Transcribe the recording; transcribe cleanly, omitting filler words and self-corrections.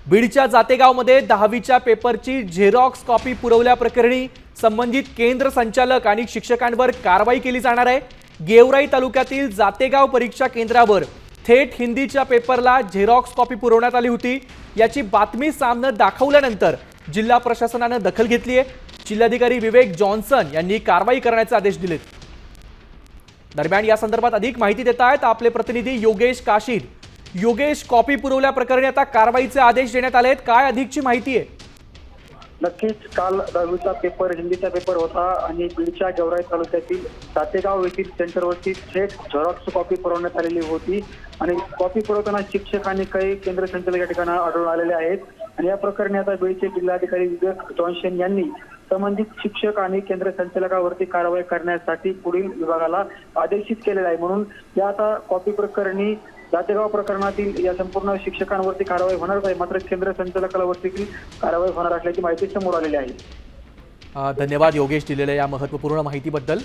बीडच्या जातेगावमध्ये 10वीच्या पेपरची Xerox copy पुरवल्याप्रकरणी संबंधित केंद्र संचालक आणि शिक्षकांवर कारवाई केली जाणार आहे। गेवराई तालुक्यातील जातेगाव परीक्षा केंद्रावर थेट हिंदीच्या पेपरला झेरॉक्स कॉपी पुरवण्यात आली होती। याची बातमी सामने दाखवल्यानंतर जिल्हा प्रशासनाने दखल घेतली आहे। जिल्हाधिकारी विवेक जॉन्सन यांनी कारवाई करण्याचे आदेश दिलेत। दरम्यान या संदर्भात अधिक माहिती देत आहेत आपले प्रतिनिधी योगेश काशीद। योगेश, कॉपी पुरवल्याप्रकरणी आता कारवाईचे आदेश देण्यात आले आहेत, काय अधिकची माहिती आहे? नक्कीच काल 10वीचा पेपर हिंदीचा पेपर होता आणि बीडच्या गेवराई तालुक्यातील सातेगाव येथील सेंटरवरती थेट झेरॉक्स कॉपी पुरवण्यात आलेली होती आणि कॉपी पुरवताना शिक्षक आणि काही केंद्र संचालक या ठिकाणी आढळून आलेले आहेत। आणि या प्रकरणी आता बीडचे जिल्हाधिकारी विवेक जॉन्सन यांनी संबंधित शिक्षक आणि केंद्र संचालकावरती कारवाई करण्यासाठी पुढील विभागाला आदेशित केलेला आहे। म्हणून या आता कॉपी प्रकरणी जातेगाव प्रकरणातील या संपूर्ण शिक्षकांवरती कारवाई होणार आहे, मात्र केंद्र संचालकावर देखील कारवाई होणार असल्याची माहिती समोर आलेली आहे। धन्यवाद योगेश, दिलेल्या या महत्त्वपूर्ण माहितीबद्दल।